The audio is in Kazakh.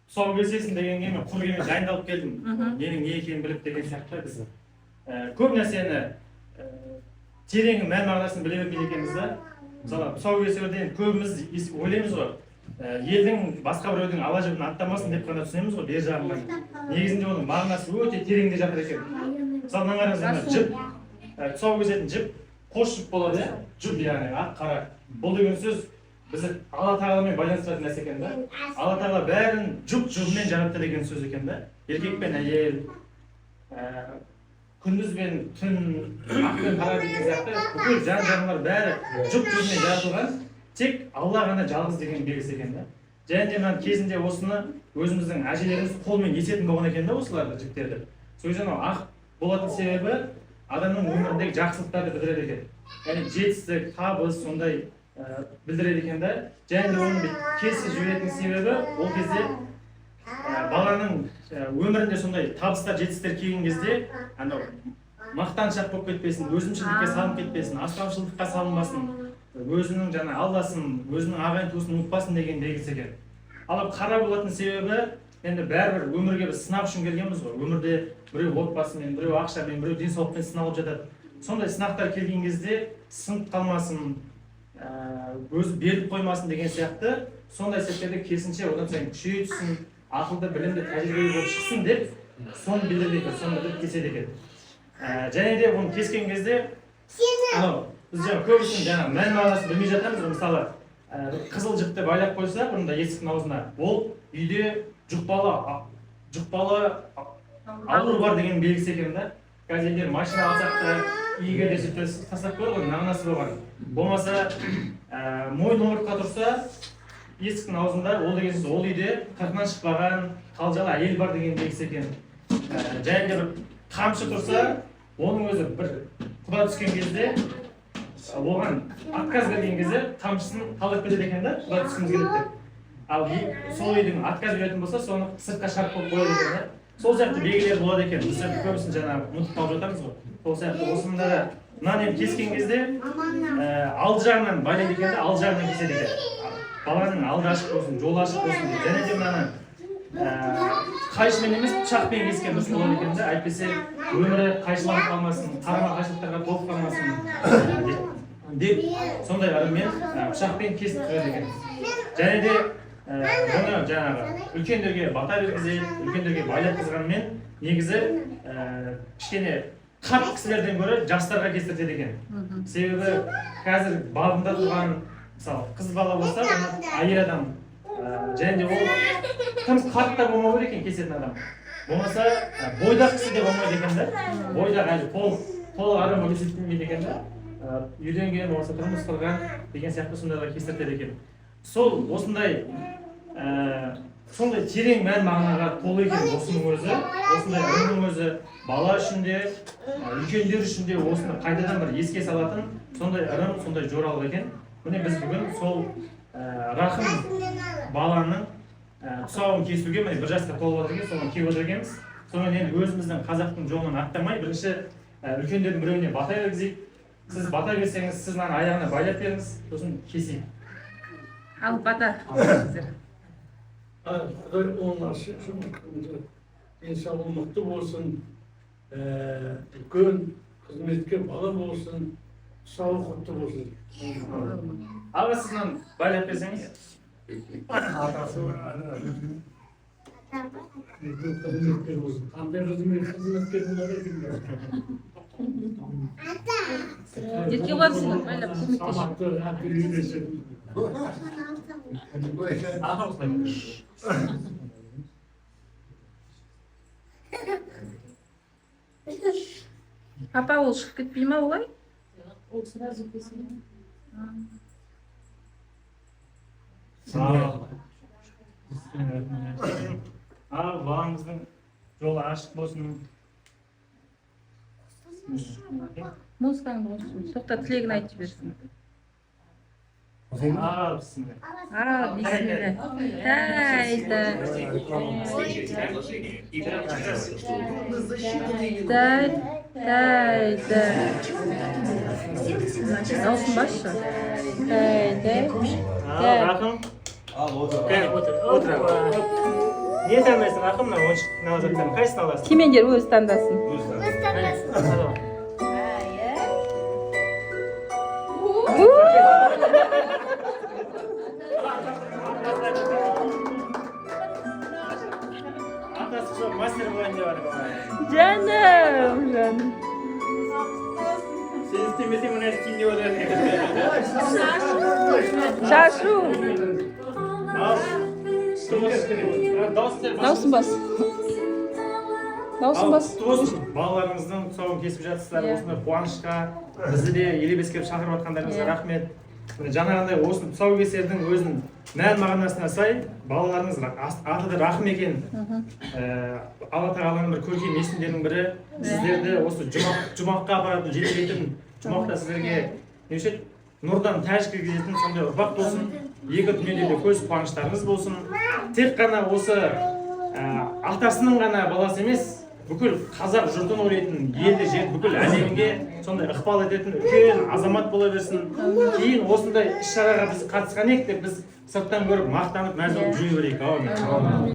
тұсау кесесің дегенге мен құр кеме дайындалып келдім. Менің не екенін біліп деген сияқты біз көп нәрсені терең мән мағынасын біле бермейді екенбіз да. Мысалы тұсау кесерден көбіміз ойлаймыз ғой. Елдің басқа біреудің ала жібін аттамасын деп қана түсінеміз ғой, бер жағынан. Негізінде оның мағынасы өте тереңде жатыр екен. Мысалы мына қараңыз, жіп, тұсау кесетін жіп, қос жіп болады, жіп яғни ақ қара. Бұл деген сөз бізді Алла тағаламен байланыстыратын нәрсе екен да. Алла тағала бәрін жұп-жұбымен жаратты деген сөз екен да. Еркек пен әйел, күндіз бен түн, ақ пен қара деген сияқты бүкіл жан-жануарлар бәрі жұп-жұбымен жаратылған. Тек Алла ғана жалғыз деген белгісі екен да. Және де мына кезінде осыны өзіміздің әжелеріміз қолмен есетін болған екен да осыларды жіптерді. Сол кезде ақ болатын себебі адамның өміріндегі жақсылықтарды білдіреді екен. Яғни жетістік, табыс сондай білдіреді екен да. Және де оны кесіп жіберетін себебі ол кезде баланың өмірінде сондай табыстар, жетістіктер келген кезде анау мақтаншақ болып кетпесін, өзімшілдікке салынып кетпесін, астамшылдыққа салынбасын, өзінің жаңа алдасын, өзінің ағайын туысын ұмытпасын деген белгісі екен. Ал қара болатын себебі енді бәрібір өмірге біз сынақ үшін келгенбіз ғой. Өмірде біреу отбасымен, біреу ақшамен, біреу денсаулықпен сыналып жатады. Сондай сынақтар келген кезде сынып қалмасын, өзі беріліп қоймасын деген сияқты сондай сәттерде керісінше одан сайын күшейе түссін, ақылды, білімді, тәжірибелі болып шықсын деп соны білдіреді екен, соны білдіріп кеседі екен. Және де оны кескен кезде біз көбісін мән мағынасын білмей жатамыз. Мысалы қызыл жіпті байлап қойса бұрында есіктің аузына, ол үйде жұқпалы ауру бар деген белгісі екен да. Қазір егер машина алсақ та үйге де сөйтіп тастап қойды ғой, мағынасы болған. Болмаса мойын омыртқа тұрса есіктің аузында, ол деген сөз ол үйде қырқынан шықпаған қалжалы әйел бар деген белгісі екен. Және де бір қамшы тұрса, оның өзі бір құда түскен кезде оған отказ берген кезде қамшысын талап кетеді екен да, құда түскіміз келеді деп. Ал сол үйдің отказ беретін болса, соны сыртқа шығарып қойып қояды екен да. Сол сияқты белгілер болады екен. Біз көбісін жаңағы ұмытып қалып жатамыз ғой. Сол сияқты осында да мынаны кескен кезде алды жағынан байлайды екен да, алды жағынан кеседі екен. Баланың алды ашық болсын, жолы ашық болсын деп. Және де мынаны қайшымен емес, пышақпен кескен дұрыс болады екен да. Әйтпесе өмірі қайшыланып қалмасын, қарама-қайшылықтарға толып қалмасын деп сондай адаммен пышақпен кесіп жүреді екен. Және де оны жаңағы үлкендерге бата бергізеді, үлкендерге байлатқызғанмен негізі кішкене қарт кісілерден гөрі жастарға кестіртеді екен. Себебі қазір бабында тұрған, мысалы, қыз бала болса, оны әйел адам, және де ол тым қарт та болмау керек екен кесетін адам. Болмаса бойдақ кісі де болмайды екен да. Бойдақ әлі толық адамға кесілмейді екен да. Үйленген, болмаса тұрмыс құрған деген сияқты сондайға кестіртеді екен. Сол осындай терең мән мағынаға толы екен осының өзі, осындай ырымның өзі бала үшін де, үлкендер үшін де осыны қайтадан бір еске салатын сондай ырым, сондай жоралық екен. Міне біз бүгін сол рахым баланың тұсауын кесуге міне бір жасқа толып отыр екен, соған келіп отыр екенбіз. Сонымен енді өзіміздің қазақтың жолынан аттамай, бірінші үлкендердің біреуіне бата бергізейік. Сіз бата берсеңіз, сіз маған аяғына байлап беріңіз, сосын кесейік. Ал бата. Денсаулығы мықты болсын, үлкен қызметке бала болсын, сау құтты болсын. Аға сіз маған байлап берсеңіз. Қызметкер болсын. Қандай қызметкер болады екен? Ерке болсын, байлап көмектесіп. Сабақты әпкелі үйресетін. Папа ол шығып кетпей ма олай? Ол сразу кесіледі. Балаңыздың жолы ашық болсын. Музыкаңды қоссын, соқта тілегін айтып жіберсін. Бісміллә. Бисмилля. Тайда. Тайда. Дауысын басшы. Тайда. Рахым. Отыра. не таңдайсың ақын мына ойыншықтың алып жатқан қайсысын аласың? Кемеңгер өзі таңдасын. Атасы жоқ мастер болайын деп жатыр бала. Жаным, жаным. Сен істемесең мына істейін деп отыр. Шашу. Дауыс Даусын бас. Даусын бас. Балаларыңыздың тұсауын кесіп жатсыздар, осындай қуанышқа бізді де елебеске шақырып жатқандарыңызға рахмет. Жаңағындай осы тұсаукесердің өзінің мән мағынасына сай балаларыңыз аты да рахым екен. Алла тағаланың бір көркем есімдерінің бірі сіздерді осы жұмаққа апаратын жетелейтін жұмақта сіздерге нұрдан тәж кіргізетін сондай ұрпақ болсын. Екі дүниеде де көз қуаныштарыңыз болсын. Тек қана осы атасының ғана баласы емес, бүкіл қазақ жұртын ойлайтын, елді жер бүкіл әлемге сондай ықпал ететін үлкен азамат бола берсін. Кейін осындай іс-шараға біз қатысқан едік деп біз сырттан көріп мақтанып мәз болып жүре берейік.